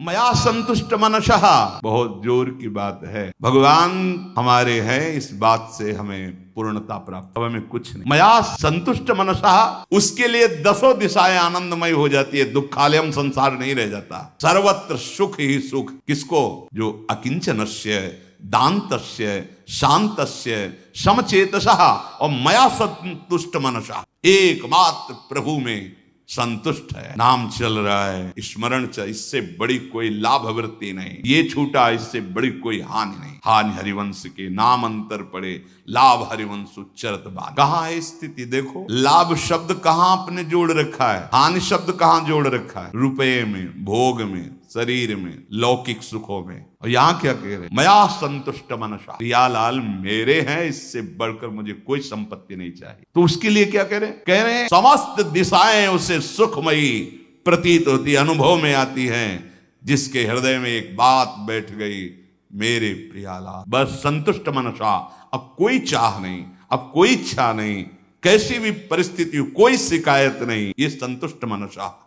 मया संतुष्ट मनसः, बहुत जोर की बात है। भगवान हमारे हैं, इस बात से हमें पूर्णता प्राप्त, अब हमें कुछ नहीं। मया संतुष्ट मनसः, उसके लिए दसों दिशाएं आनंदमय हो जाती है, दुखालयम संसार नहीं रह जाता। सर्वत्र सुख ही सुख, किसको? जो अकिंचनस्य दान्तस्य शांतस्य समचेतसः और मया संतुष्ट मनसः, एकमात्र प्रभु में संतुष्ट है। नाम चल रहा है, स्मरण चल, इससे बड़ी कोई लाभ वृत्ति नहीं। ये छूटा, इससे बड़ी कोई हानि नहीं। हानि हरिवंश के नाम अंतर पड़े, लाभ हरिवंश उच्चरत बात। कहाँ है स्थिति? देखो, लाभ शब्द कहाँ आपने जोड़ रखा है, हानि शब्द कहाँ जोड़ रखा है? रुपये में, भोग में, शरीर में, लौकिक सुखों में। और यहाँ क्या कह रहे? मया संतुष्ट मनसा, प्रियालाल मेरे हैं, इससे बढ़कर मुझे कोई संपत्ति नहीं चाहिए। तो उसके लिए क्या कह रहे? कह रहे हैं समस्त दिशाएं उसे सुखमयी प्रतीत होती, अनुभव में आती हैं, जिसके हृदय में एक बात बैठ गई, मेरे प्रियालाल, बस संतुष्ट मनसा, अब कोई चाह नहीं, अब कोई इच्छा नहीं, कैसी भी परिस्थिति हो, कोई शिकायत नहीं, ये संतुष्ट मनसा।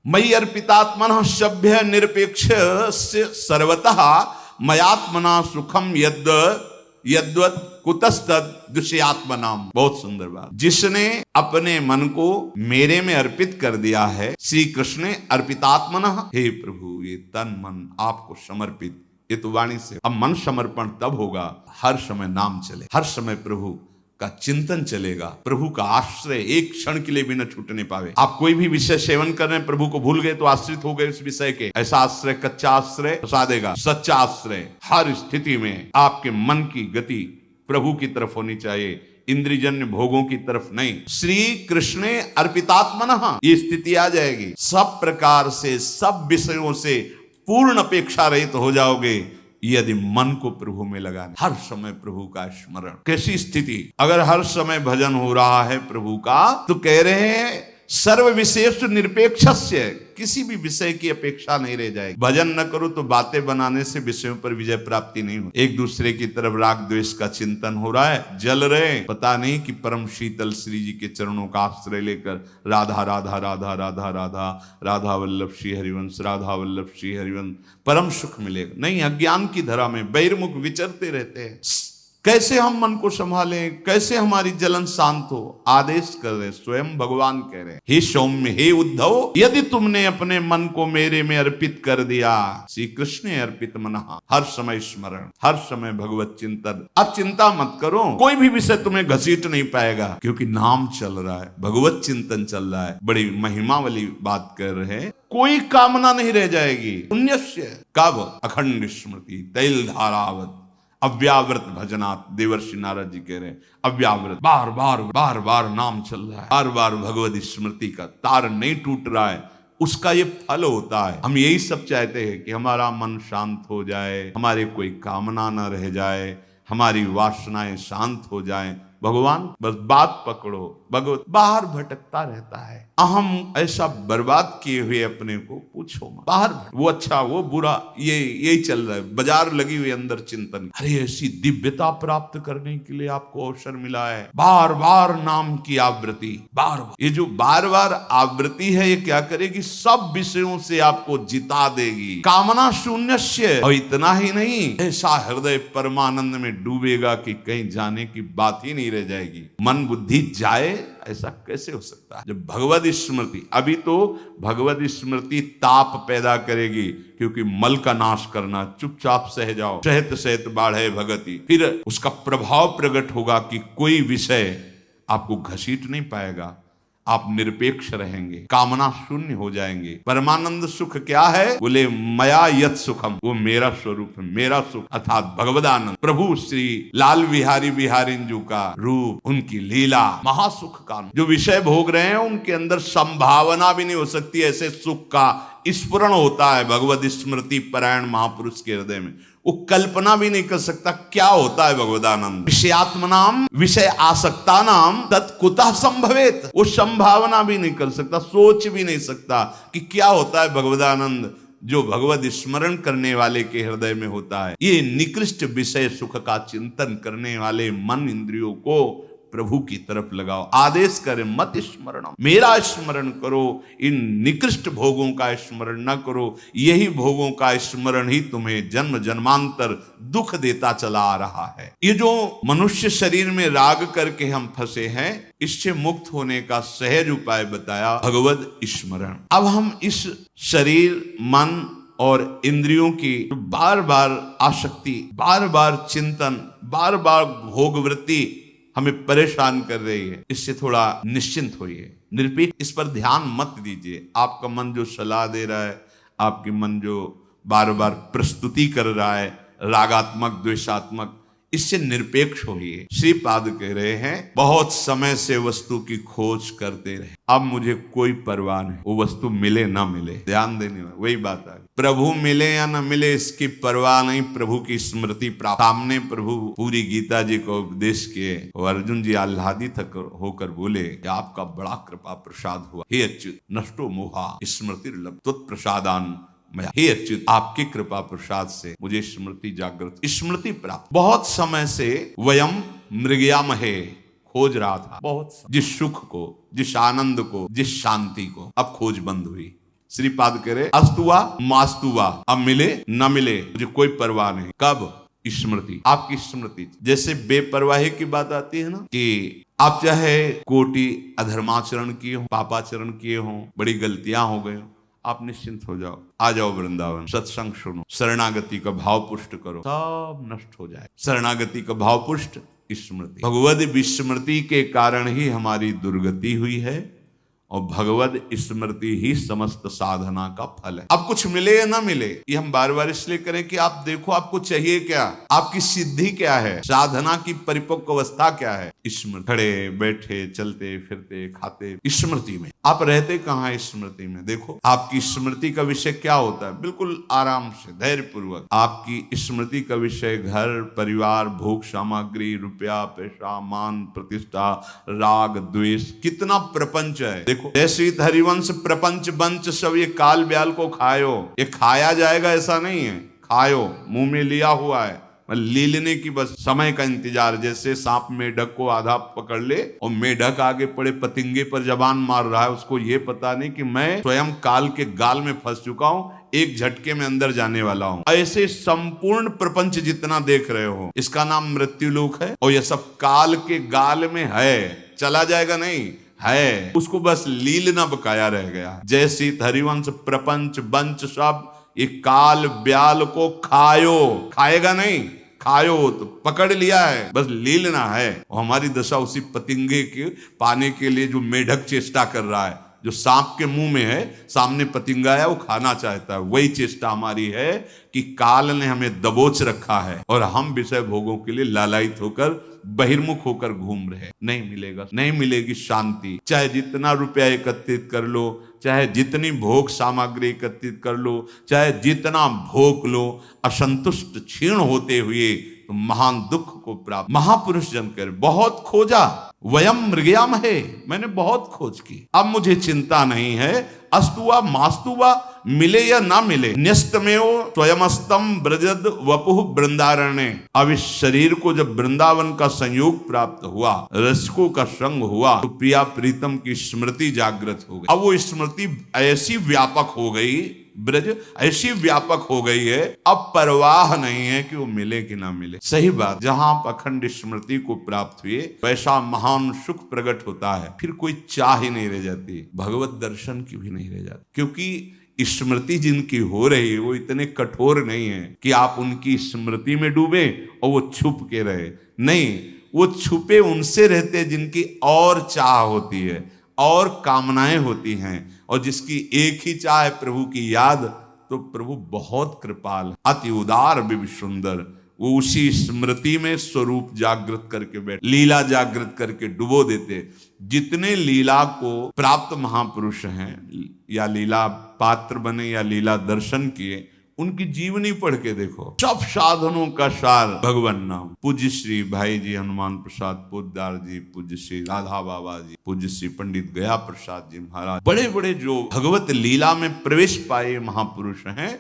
मयि अर्पितात्मनः सभ्य निरपेक्ष सर्वतः मयात्मना सुखम यद्वत् कुतस्तद दुष्यात्मनाम। बहुत सुंदर बात। जिसने अपने मन को मेरे में अर्पित कर दिया है, श्री कृष्ण ने अर्पितात्मनः, हे प्रभु ये तन मन आपको समर्पित, ये तो वाणी से। अब मन समर्पण तब होगा, हर समय नाम चले, हर समय प्रभु का चिंतन चलेगा, प्रभु का आश्रय एक क्षण के लिए भी न छूटने पावे। आप कोई भी विषय सेवन कर रहे हैं, प्रभु को भूल गए तो आश्रित हो गए उस विषय के। ऐसा आश्रय कच्चा आश्रय फंसा देगा। सच्चा आश्रय हर स्थिति में आपके मन की गति प्रभु की तरफ होनी चाहिए, इंद्रियजन्य भोगों की तरफ नहीं। श्री कृष्ण अर्पितात्मनः, ये स्थिति आ जाएगी। सब प्रकार से, सब विषयों से पूर्ण अपेक्षा रहित हो जाओगे यदि मन को प्रभु में लगाना, हर समय प्रभु का स्मरण। कैसी स्थिति? अगर हर समय भजन हो रहा है प्रभु का, तो कह रहे हैं सर्व विशेष निरपेक्षस्य, किसी भी विषय की अपेक्षा नहीं रह जाएगी। भजन न करो तो बातें बनाने से विषयों पर विजय प्राप्ति नहीं हो। एक दूसरे की तरफ राग द्वेष का चिंतन हो रहा है, जल रहे, पता नहीं कि परम शीतल श्री जी के चरणों का आश्रय लेकर राधा राधा राधा राधा राधा राधा वल्लभ श्री हरिवंश, राधा वल्लभ श्री हरिवंश, परम सुख मिलेगा। नहीं, अज्ञान की धरा में बहिर्मुख विचरते रहते हैं। कैसे हम मन को संभालें, कैसे हमारी जलन शांत हो? आदेश कर रहे, स्वयं भगवान कह रहे, हे सौम्य, हे उद्धव, यदि तुमने अपने मन को मेरे में अर्पित कर दिया, श्री कृष्ण अर्पित मनः, हर समय स्मरण, हर समय भगवत चिंतन। अब चिंता मत करो, कोई भी विषय तुम्हें घसीट नहीं पाएगा, क्योंकि नाम चल रहा है, भगवत चिंतन चल रहा है। बड़ी महिमा वाली बात कर रहे हैं। कोई कामना नहीं रह जाएगी। पुण्यस्य कब अखंड स्मृति तैल धारावत अव्यावृत भजनात्, देवर्षि नारद जी कह रहे हैं अव्यावृत, बार बार नाम चल रहा है, बार बार भगवत स्मृति का तार नहीं टूट रहा है, उसका ये फल होता है। हम यही सब चाहते हैं कि हमारा मन शांत हो जाए, हमारे कोई कामना न रह जाए, हमारी वासनाएं शांत हो जाएं। भगवान बस बात पकड़ो, भगवत बाहर भटकता रहता है। अहम ऐसा बर्बाद किए हुए अपने को पूछो मत, बाहर वो अच्छा वो बुरा, ये यही चल रहा है, बाजार लगी हुई अंदर चिंतन। अरे ऐसी दिव्यता प्राप्त करने के लिए आपको अवसर मिला है, बार बार नाम की आवृत्ति, बार बार। ये जो बार बार आवृत्ति है, ये क्या करेगी? सब विषयों से आपको जिता देगी, कामना शून्यस्य। और इतना ही नहीं, ऐसा हृदय परमानंद में डूबेगा कि कहीं जाने की बात ही नहीं रह जाएगी। मन बुद्धि जाए, ऐसा कैसे हो सकता है? जब भगवत स्मृति, अभी तो भगवत स्मृति ताप पैदा करेगी, क्योंकि मल का नाश करना, चुपचाप सह जाओ, सहत सहत बाढ़े भगति। फिर उसका प्रभाव प्रकट होगा कि कोई विषय आपको घसीट नहीं पाएगा, आप निरपेक्ष रहेंगे, कामना शून्य हो जाएंगे। परमानंद सुख क्या है? बोले मया यत सुखम, वो मेरा स्वरूप है, मेरा सुख अर्थात भगवदानंद। प्रभु श्री लाल बिहारी बिहारिंजू का रूप, उनकी लीला, महासुख का जो विषय भोग रहे हैं, उनके अंदर संभावना भी नहीं हो सकती ऐसे सुख का स्फुरण होता है भगवत स्मृति परायण महापुरुष के हृदय में। वो कल्पना भी नहीं कर सकता क्या होता है भगवदानंद। विषयात्मनाम विषय आसक्ता नाम तत्कुतः संभवेत, वो संभावना भी नहीं कर सकता, सोच भी नहीं सकता कि क्या होता है भगवदानंद जो भगवत स्मरण करने वाले के हृदय में होता है। ये निकृष्ट विषय सुख का चिंतन करने वाले मन इंद्रियों को प्रभु की तरफ लगाओ। आदेश करे मत स्मरणम, मेरा स्मरण करो, इन निकृष्ट भोगों का स्मरण न करो। यही भोगों का स्मरण ही तुम्हें जन्म जन्मांतर दुख देता चला आ रहा है। ये जो मनुष्य शरीर में राग करके हम फंसे हैं, इससे मुक्त होने का सहज उपाय बताया भगवद स्मरण। अब हम इस शरीर, मन और इंद्रियों की बार बार आसक्ति, बार बार चिंतन, बार बार भोग वृत्ति हमें परेशान कर रही है, इससे थोड़ा निश्चिंत होइए, निरपेक्ष इस पर ध्यान मत दीजिए। आपका मन जो सलाह दे रहा है, आपकी मन जो बार बार प्रस्तुति कर रहा है, रागात्मक द्वेषात्मक, इससे निरपेक्ष होइए। श्रीपाद कह रहे हैं, बहुत समय से वस्तु की खोज करते रहे, अब मुझे कोई परवाह नहीं, वो वस्तु मिले ना मिले। ध्यान देने में वही बात आ गई, प्रभु मिले या ना मिले इसकी परवाह नहीं, प्रभु की स्मृति प्राप्त। सामने प्रभु पूरी गीता जी को उपदेश किए और अर्जुन जी आह्लादित होकर बोले कि आपका बड़ा कृपा प्रसाद हुआ, हे अच्युत नष्टो मोहा स्मृति त्वत्प्रसादान। हे अच्युत, आपकी कृपा प्रसाद से मुझे स्मृति जागृत, स्मृति प्राप्त। बहुत समय से वयम मृगयामहे खोज रहा था, बहुत जिस सुख को, जिस आनंद को, जिस शांति को, अब खोज बंद हुई। श्रीपाद कह रहे, अस्तुवा मास्तुवा, अब मिले न मिले मुझे कोई परवाह नहीं। कब? स्मृति, आपकी स्मृति। जैसे बेपरवाही की बात आती है ना, कि आप चाहे कोटि अधर्माचरण किए हो, पापाचरण किए हो, बड़ी गलतियां हो गए, आप निश्चिंत हो जाओ, आ जाओ वृंदावन, सत्संग सुनो, शरणागति का भाव पुष्ट करो, सब नष्ट हो जाए। शरणागति का भाव पुष्ट स्मृति, भगवद विस्मृति के कारण ही हमारी दुर्गति हुई है, और भगवद स्मृति ही समस्त साधना का फल है। अब कुछ मिले या ना मिले, ये हम बार बार इसलिए करें कि आप देखो आपको चाहिए क्या, आपकी सिद्धि क्या है, साधना की परिपक्व अवस्था क्या है। स्मृति, खड़े बैठे चलते फिरते खाते, स्मृति में आप रहते कहाँ है? स्मृति में। देखो आपकी स्मृति का विषय क्या होता है, बिल्कुल आराम से धैर्य पूर्वक आपकी स्मृति का विषय घर परिवार, भोग सामग्री, रुपया पैसा, मान प्रतिष्ठा, राग द्वेष, कितना प्रपंच है। देखो जैसे हरिवंश प्रपंच बंच सब ये काल ब्याल को खायो, ये खाया जाएगा ऐसा नहीं है, खायो मुंह में लिया हुआ है, लीलने की बस समय का इंतजार। जैसे सांप मेढक को आधा पकड़ ले और मेढक आगे पड़े पतिंगे पर जबान मार रहा है, उसको ये पता नहीं कि मैं स्वयं काल के गाल में फंस चुका हूं, एक झटके में अंदर जाने वाला हूं। ऐसे संपूर्ण प्रपंच जितना देख रहे हो, इसका नाम मृत्यु लोक है, और यह सब काल के गाल में है, चला जाएगा नहीं है, उसको बस लीलना बकाया रह गया। जैसे हरिवंश प्रपंच बंच सब ये काल ब्याल को खायो, खाएगा नहीं, खायो तो पकड़ लिया है, बस लीलना है। और हमारी दशा उसी पतिंगे के पाने के लिए जो मेढक चेष्टा कर रहा है, जो सांप के मुंह में है, सामने पतिंगा है, वो खाना चाहता है, वही चेष्टा हमारी है कि काल ने हमें दबोच रखा है और हम विषय भोगों के लिए लालायित होकर बहिर्मुख होकर घूम रहे। नहीं मिलेगा, नहीं मिलेगी शांति, चाहे जितना रुपया एकत्रित कर लो, चाहे जितनी भोग सामग्री एकत्रित कर लो, चाहे जितना भोग लो, असंतुष्ट क्षीण होते हुए तो महान दुख को प्राप्त। महापुरुष जन कर बहुत खोजा, वयम मृगयाम है, मैंने बहुत खोज की, अब मुझे चिंता नहीं है। अस्तुवा मास्तुवा, मिले या ना मिले, न्यस्तमेव स्वयमस्तम ब्रजद वपुः वृंदारण्य। अब इस शरीर को जब वृंदावन का संयोग प्राप्त हुआ, रसिकों का संग हुआ, तो प्रिया प्रीतम की स्मृति जागृत हो गई। अब वो स्मृति ऐसी व्यापक हो गई, ब्रज ऐसी व्यापक हो गई है, अब परवाह नहीं है कि वो मिले कि ना मिले। सही बात, जहां आप अखंड स्मृति को प्राप्त हुए, वैसा महान सुख प्रकट होता है, फिर कोई चाह ही नहीं रह जाती, भगवत दर्शन की भी नहीं रह जाती। क्योंकि स्मृति जिनकी हो रही है वो इतने कठोर नहीं है कि आप उनकी स्मृति में डूबे और वो छुप के रहे, नहीं, वो छुपे उनसे रहते जिनकी और चाह होती है और कामनाएं होती हैं, और जिसकी एक ही चाह है प्रभु की याद, तो प्रभु बहुत कृपाल, अति उदार भी सुंदर, वो उसी स्मृति में स्वरूप जागृत करके बैठ, लीला जागृत करके डुबो देते। जितने लीला को प्राप्त महापुरुष हैं, या लीला पात्र बने या लीला दर्शन किए, उनकी जीवनी पढ़ के देखो, सब साधनों का सार भगवान नाम। पूज्य श्री भाई जी हनुमान प्रसाद पोद्दार जी, पूज्य श्री राधा बाबा जी, पूज्य श्री पंडित गया प्रसाद जी महाराज, बड़े बड़े जो भगवत लीला में प्रवेश पाए महापुरुष हैं,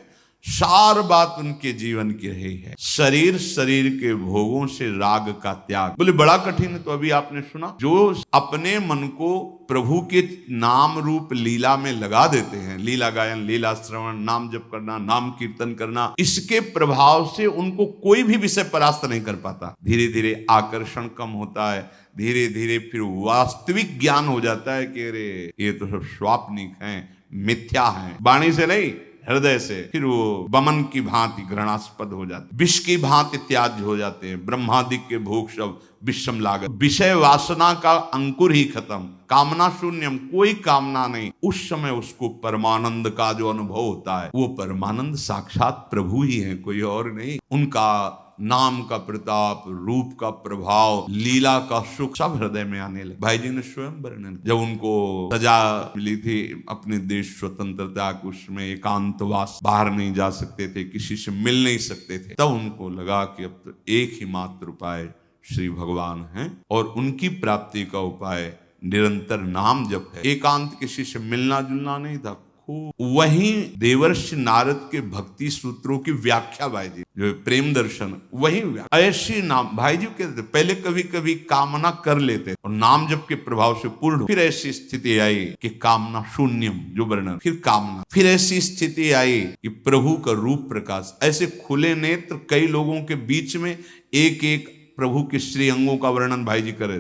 सार बात उनके जीवन की रही है, शरीर के भोगों से राग का त्याग। बोले बड़ा कठिन है, तो अभी आपने सुना, जो अपने मन को प्रभु के नाम रूप लीला में लगा देते हैं, लीला गायन, लीला श्रवण, नाम जप करना, नाम कीर्तन करना, इसके प्रभाव से उनको कोई भी विषय परास्त नहीं कर पाता। धीरे धीरे आकर्षण कम होता है, धीरे धीरे फिर वास्तविक ज्ञान हो जाता है कि अरे ये तो सब स्वाप्निक हैं, मिथ्या हैं, वाणी से नहीं हृदय से। फिर वो बमन की भांति घृणास्पद हो जाते, विष की भांति त्याज्य हो जाते हैं। ब्रह्मादिक के भोग सब विषम लागत, विषय वासना का अंकुर ही खत्म, कामना शून्यम, कोई कामना नहीं। उस समय उसको परमानंद का जो अनुभव होता है, वो परमानंद साक्षात प्रभु ही है, कोई और नहीं। उनका नाम का प्रताप, रूप का प्रभाव, लीला का सुख सब हृदय में आने लगे। भाई जी ने स्वयं वर्णन, जब उनको सजा मिली थी अपने देश स्वतंत्रता के, उसमें एकांतवास, बाहर नहीं जा सकते थे, किसी से मिल नहीं सकते थे, तब उनको लगा कि अब तो एक ही मात्र उपाय श्री भगवान हैं और उनकी प्राप्ति का उपाय निरंतर नाम जप है। एकांत किसी से मिलना जुलना नहीं था। वहीं देवर्षि नारद के भक्ति सूत्रों की व्याख्या भाई जी, जो प्रेम दर्शन, वही ऐसी नाम भाई जी कहते पहले कभी कभी कामना कर लेते और नाम जप के प्रभाव से पूर्ण, फिर ऐसी स्थिति आई कि कामना शून्यम, जो वर्णन, फिर कामना, फिर ऐसी स्थिति आई कि प्रभु का रूप प्रकाश, ऐसे खुले नेत्र कई लोगों के बीच में एक एक प्रभु के श्री अंगों का वर्णन भाई जी करे।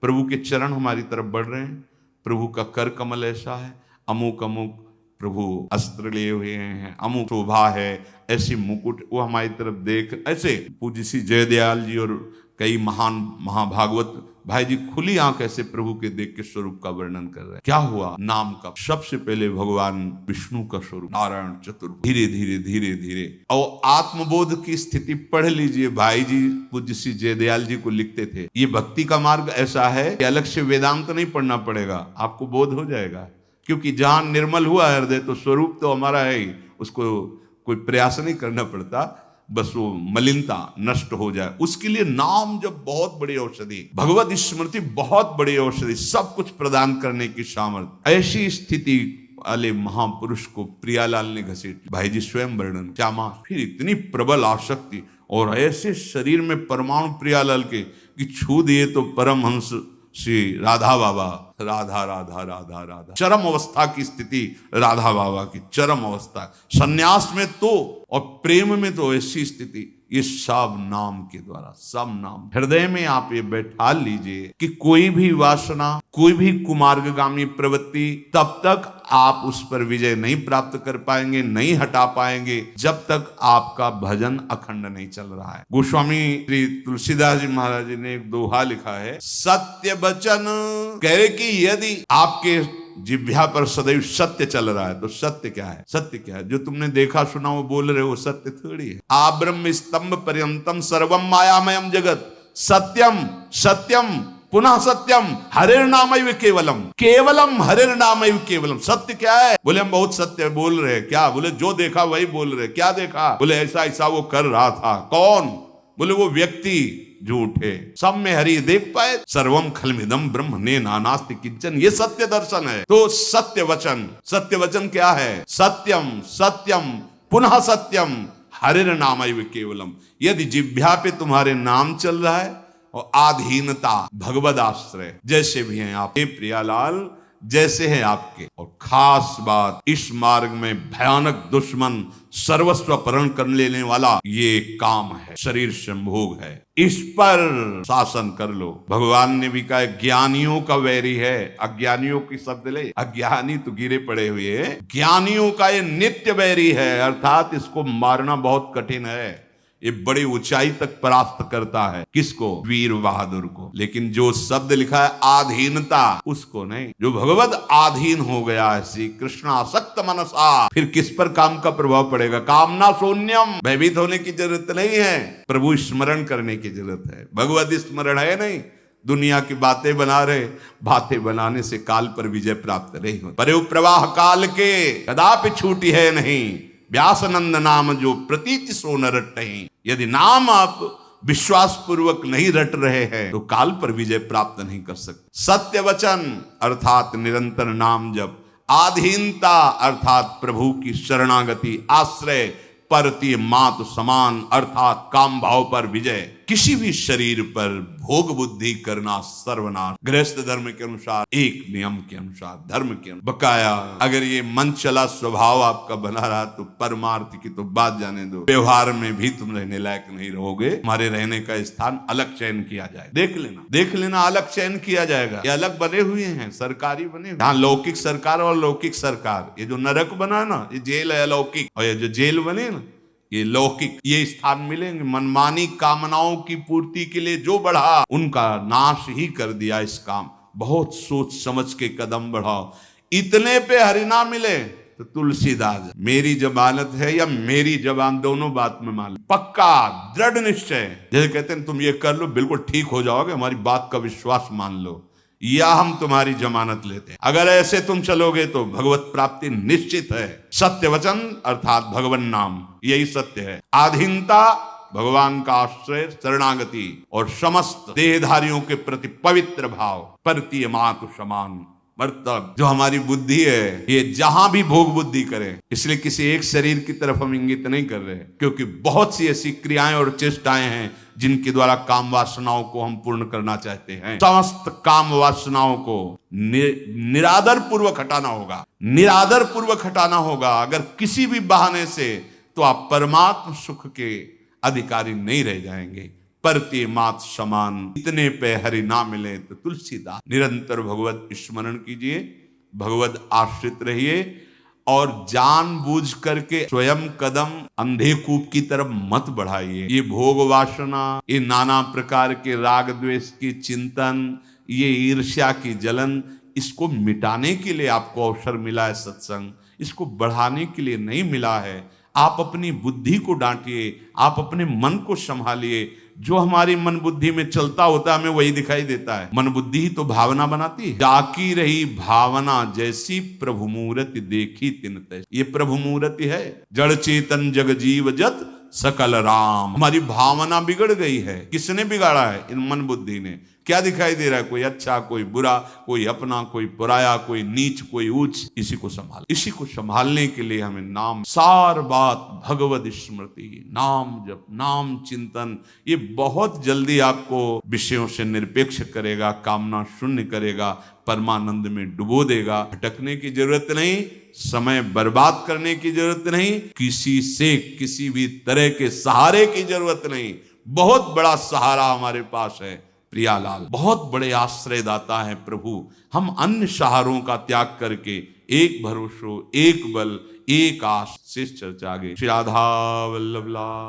प्रभु के चरण हमारी तरफ बढ़ रहे हैं, प्रभु का कर कमल ऐसा है, अमुक अमुक प्रभु अस्त्र लिए हुए हैं, अमुक शोभा है, ऐसी मुकुट, वो हमारी तरफ देख, ऐसे पूज्य श्री जयदयाल जी और कई महान महाभागवत भाई जी खुली आंख ऐसे प्रभु के देख के स्वरूप का वर्णन कर रहे हैं। क्या हुआ? नाम का सबसे पहले भगवान विष्णु का स्वरूप नारायण चतुर्भुज, धीरे धीरे धीरे धीरे, और आत्मबोध की स्थिति पढ़ लीजिए। भाई जी पूज्य श्री जयदयाल जी को लिखते थे, ये भक्ति का मार्ग ऐसा है कि अलग से वेदांत नहीं पढ़ना पड़ेगा, आपको बोध हो जाएगा, क्योंकि जहां निर्मल हुआ हृदय तो स्वरूप तो हमारा है ही, उसको कोई प्रयास नहीं करना पड़ता, बस वो मलिनता नष्ट हो जाए। उसके लिए नाम जब बहुत बड़ी औषधि, भगवत स्मृति बहुत बड़ी औषधि, सब कुछ प्रदान करने की सामर्थ्य। ऐसी स्थिति वाले महापुरुष को प्रियालाल ने घसीट, भाई जी स्वयं वर्णन, श्यामा, फिर इतनी प्रबल आसक्ति और ऐसे शरीर में परमाणु प्रियालाल के कि छू दिए तो परमहंस श्री राधा बाबा, राधा राधा राधा राधा, चरम अवस्था की स्थिति राधा बाबा की, चरम अवस्था, सन्यास में तो और प्रेम में तो ऐसी स्थिति। ये सब नाम के द्वारा, सब नाम हृदय में आप ये बैठा लीजिए कि कोई भी वासना, कोई भी कुमार्गगामी प्रवृत्ति, तब तक आप उस पर विजय नहीं प्राप्त कर पाएंगे, नहीं हटा पाएंगे, जब तक आपका भजन अखंड नहीं चल रहा है। गोस्वामी श्री तुलसीदास जी महाराज जी ने एक दोहा लिखा है, सत्य वचन, कह रहे कि यदि आपके जिह्वा पर सदैव सत्य चल रहा है तो सत्य क्या है? सत्य क्या है? जो तुमने देखा सुना वो बोल रहे हो, सत्य थोड़ी है। आ ब्रह्म स्तंभ पर्यंतम सर्वम मायामयम जगत, सत्यम सत्यम पुनः सत्यम हरिर्नामैव केवलम, केवलम हरिर्नामैव केवलम। सत्य क्या है? बोले हम बहुत सत्य बोल रहे हैं। क्या? बोले जो देखा वही बोल रहे। क्या देखा? बोले ऐसा ऐसा वो कर रहा था। कौन? बोले वो व्यक्ति झूठे, सब में हरि देख पाए, सर्वम खलमिदम ब्रह्म ने नानास्ति किंचन, ये सत्य दर्शन है। तो सत्य वचन, सत्य वचन क्या है? सत्यम सत्यम पुनः सत्यम हरिर्नामैव केवलम। यदि जिह्वा पे तुम्हारे नाम चल रहा है और आधीनता, भगवद आश्रय, जैसे भी हैं आप, हे प्रियालाल जैसे हैं आपके, और खास बात, इस मार्ग में भयानक दुश्मन सर्वस्व अपहरण कर लेने वाला ये काम है, शरीर संभोग है, इस पर शासन कर लो। भगवान ने भी कहा ज्ञानियों का वैरी है, अज्ञानियों की शब्द ले, अज्ञानी तो गिरे पड़े हुए, ज्ञानियों का ये नित्य वैरी है, अर्थात इसको मारना बहुत कठिन है। ये बड़ी ऊंचाई तक परास्त करता है। किसको? वीर बहादुर को। लेकिन जो शब्द लिखा है आधीनता, उसको नहीं। जो भगवत आधीन हो गया है, श्री कृष्ण आसक्त मनसा, फिर किस पर काम का प्रभाव पड़ेगा? कामना शून्यम, भयभीत होने की जरूरत नहीं है, प्रभु स्मरण करने की जरूरत है। भगवत स्मरण है नहीं, दुनिया की बातें बना रहे, बातें बनाने से काल पर विजय प्राप्त नहीं हो। पर प्रवाह काल के कदापि छूटी है नहीं, व्यासनंद नाम जो प्रतीति सो न रटहि। यदि नाम आप विश्वास पूर्वक नहीं रट रहे हैं तो काल पर विजय प्राप्त नहीं कर सकते। सत्य वचन अर्थात निरंतर नाम जप, आधीनता अर्थात प्रभु की शरणागति, आश्रय, परतीय मातु समान अर्थात काम भाव पर विजय। किसी भी शरीर पर भोग बुद्धि करना सर्वनाश। गृहस्थ धर्म के अनुसार, एक नियम के अनुसार, धर्म के अनुसार। बकाया अगर ये मन चला स्वभाव आपका बना रहा तो परमार्थ की तो बात जाने दो, व्यवहार में भी तुम रहने लायक नहीं रहोगे। हमारे रहने का स्थान अलग चयन किया जाए। देख लेना अलग चयन किया जाएगा। ये अलग बने हुए हैं, सरकारी बने हुए। यहाँ लौकिक सरकार और लौकिक सरकार, ये जो नरक बना ना ये जेल है अलौकिक, और ये जो जेल बने ना ये लौकिक। ये स्थान मिलेंगे। मनमानी कामनाओं की पूर्ति के लिए जो बढ़ा उनका नाश ही कर दिया इस काम। बहुत सोच समझ के कदम बढ़ाओ। इतने पे हरिना मिले तो तुलसीदास मेरी जमानत है या मेरी जबान, दोनों बात में मान लो। पक्का दृढ़ निश्चय, जैसे कहते हैं तुम ये कर लो बिल्कुल ठीक हो जाओगे, हमारी बात का विश्वास मान लो या हम तुम्हारी जमानत लेते हैं। अगर ऐसे तुम चलोगे तो भगवत प्राप्ति निश्चित है। सत्य वचन अर्थात भगवान नाम यही सत्य है। आधीनता, भगवान का आश्रय, शरणागति और समस्त देहधारियों के प्रति पवित्र भाव। परतीय मातु समान, मतलब जो हमारी बुद्धि है ये जहां भी भोग बुद्धि करे, इसलिए किसी एक शरीर की तरफ हम इंगित नहीं कर रहे, क्योंकि बहुत सी ऐसी क्रियाएं और चेष्टाएं हैं जिनके द्वारा काम वासनाओं को हम पूर्ण करना चाहते हैं। समस्त काम वासनाओं को निरादर पूर्वक हटाना होगा। निरादर पूर्वक हटाना होगा। अगर किसी भी बहाने से, तो आप परमात्म सुख के अधिकारी नहीं रह जाएंगे। परतीय मात समान, इतने पे हरि ना मिले तो तुलसीदास। निरंतर भगवत स्मरण कीजिए, भगवत आश्रित रहिए और जानबूझ करके स्वयं कदम अंधे कूप की तरफ मत बढ़ाइए। ये भोग वासना, ये नाना प्रकार के राग द्वेष की चिंतन, ये ईर्ष्या की जलन, इसको मिटाने के लिए आपको अवसर मिला है सत्संग, इसको बढ़ाने के लिए नहीं मिला है। आप अपनी बुद्धि को डांटिए, आप अपने मन को संभालिए। जो हमारी मन बुद्धि में चलता होता है हमें वही दिखाई देता है। मन बुद्धि ही तो भावना बनाती है। जाकी रही भावना जैसी प्रभु मूर्ति देखी तिन तैसी। ये प्रभु मूर्ति है। जड़ चेतन जग जीव जत सकल राम। हमारी भावना बिगड़ गई है। किसने बिगाड़ा है? इन मन बुद्धि ने। क्या दिखाई दे रहा है? कोई अच्छा, कोई बुरा, कोई अपना, कोई पराया, कोई नीच, कोई ऊंच। इसी को संभाल, इसी को संभालने के लिए हमें नाम, सार बात भगवत स्मृति, नाम जप, नाम चिंतन, ये बहुत जल्दी आपको विषयों से निरपेक्ष करेगा, कामना शून्य करेगा, परमानंद में डुबो देगा। भटकने की जरूरत नहीं, समय बर्बाद करने की जरूरत नहीं, किसी से किसी भी तरह के सहारे की जरूरत नहीं। बहुत बड़ा सहारा हमारे पास है प्रियालाल, बहुत बड़े आश्रयदाता है प्रभु। हम अन्य सहारों का त्याग करके एक भरोसो, एक बल, एक आस से चर्चा आगे। श्री राधा वल्लभ लाल।